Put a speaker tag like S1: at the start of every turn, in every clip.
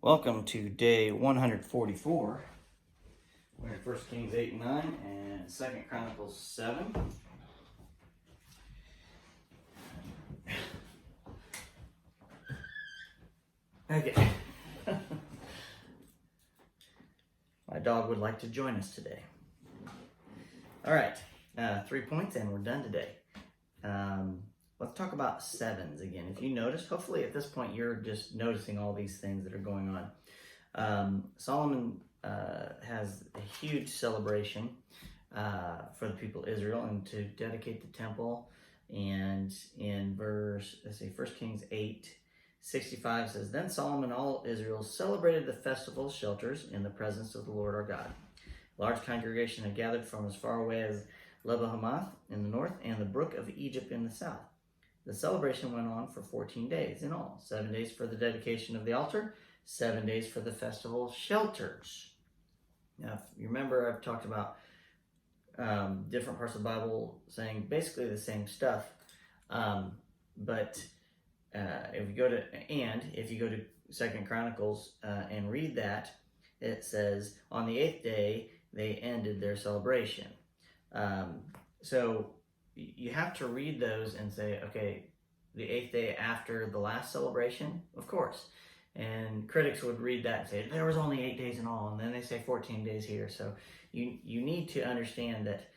S1: Welcome to day 144. We're in 1 Kings 8 and 9 and 2 Chronicles 7. Okay. My dog would like to join us today. All right, 3 points and we're done today. Let's talk about sevens again. If you notice, hopefully at this point you're just noticing all these things that are going on. Solomon has a huge celebration for the people of Israel and to dedicate the temple. And in 1 Kings 8:65 says, Then Solomon and all Israel celebrated the festival shelters in the presence of the Lord our God. A large congregation had gathered from as far away as Lebo-Hamath in the north and the brook of Egypt in the south. The celebration went on for 14 days in all, 7 days for the dedication of the altar, 7 days for the festival shelters. Now, if you remember, I've talked about different parts of the Bible saying basically the same stuff. But if you go to 2 Chronicles and read that, it says, on the 8th day, they ended their celebration. So you have to read those and say, okay, the 8th day after the last celebration, of course. And critics would read that and say, there was only 8 days in all, and then they say 14 days here. So you need to understand that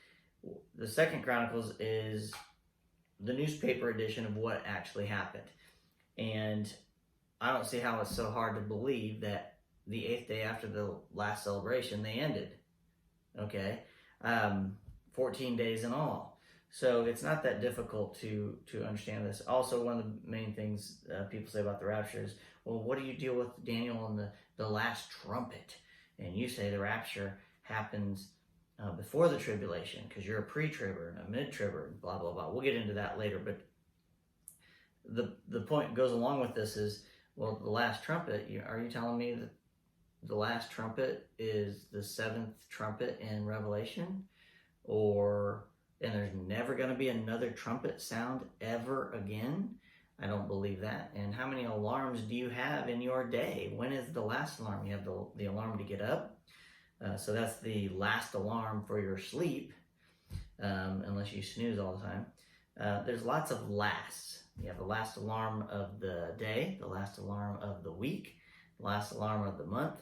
S1: the 2 Chronicles is the newspaper edition of what actually happened. And I don't see how it's so hard to believe that the 8th day after the last celebration, they ended. Okay? 14 days in all. So it's not that difficult to understand this. Also, one of the main things people say about the rapture is, well, what do you deal with Daniel and the last trumpet? And you say the rapture happens before the tribulation because you're a pre-tribber and a mid-tribber and blah, blah, blah. We'll get into that later. But the point goes along with this is, well, the last trumpet, are you telling me that the last trumpet is the 7th trumpet in Revelation? And there's never going to be another trumpet sound ever again? I don't believe that. And how many alarms do you have in your day? When is the last alarm? You have the alarm to get up. So that's the last alarm for your sleep, unless you snooze all the time. There's lots of lasts. You have the last alarm of the day, the last alarm of the week, the last alarm of the month.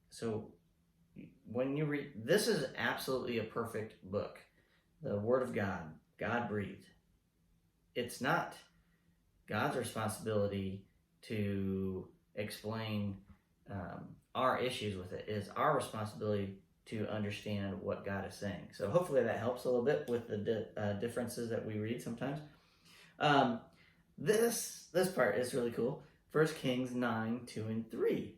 S1: So when you read, this is absolutely a perfect book. The Word of God, God breathed. It's not God's responsibility to explain our issues with it. It's our responsibility to understand what God is saying. So hopefully that helps a little bit with the differences that we read sometimes. This part is really cool. 1 Kings 9, 2 and 3.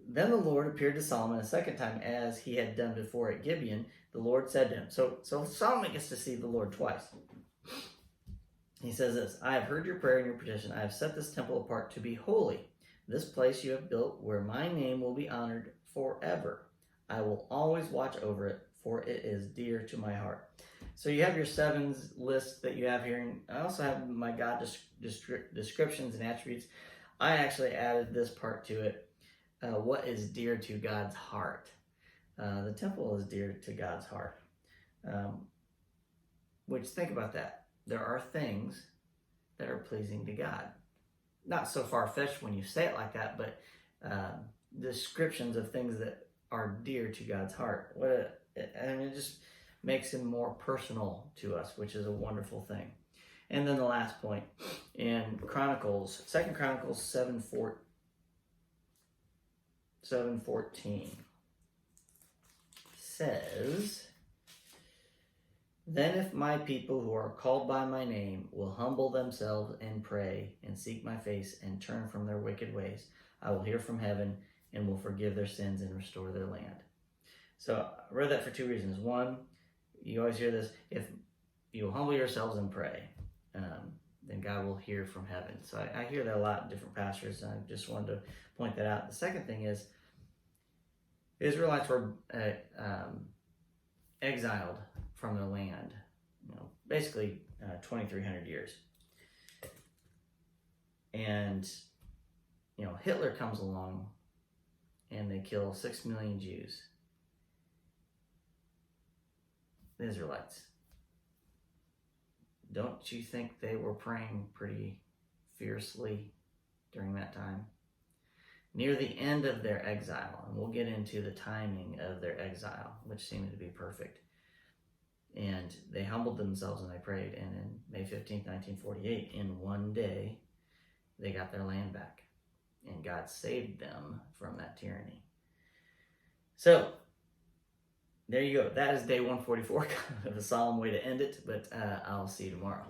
S1: Then the Lord appeared to Solomon a second time as he had done before at Gibeon. The Lord said to him, so Solomon gets to see the Lord twice. He says this, I have heard your prayer and your petition. I have set this temple apart to be holy. This place you have built where my name will be honored forever. I will always watch over it, for it is dear to my heart. So you have your sevens list that you have here. And I also have my God descriptions and attributes. I actually added this part to it. What is dear to God's heart? The temple is dear to God's heart. Which, think about that. There are things that are pleasing to God. Not so far-fetched when you say it like that, but descriptions of things that are dear to God's heart. It just makes him more personal to us, which is a wonderful thing. And then the last point in Chronicles, 2 Chronicles 7:14 says, Then if my people who are called by my name will humble themselves and pray and seek my face and turn from their wicked ways, I will hear from heaven and will forgive their sins and restore their land. So I read that for two reasons. One, you always hear this, if you humble yourselves and pray, then God will hear from heaven. So I hear that a lot in different pastors, and I just wanted to point that out. The second thing is, Israelites were exiled from their land, basically 2,300 years. And, Hitler comes along and they kill 6 million Jews. The Israelites. Don't you think they were praying pretty fiercely during that time? Near the end of their exile, and we'll get into the timing of their exile, which seemed to be perfect. And they humbled themselves and they prayed. And in May 15th, 1948, in one day, they got their land back. And God saved them from that tyranny. So, there you go. That is day 144, kind of a solemn way to end it, but I'll see you tomorrow.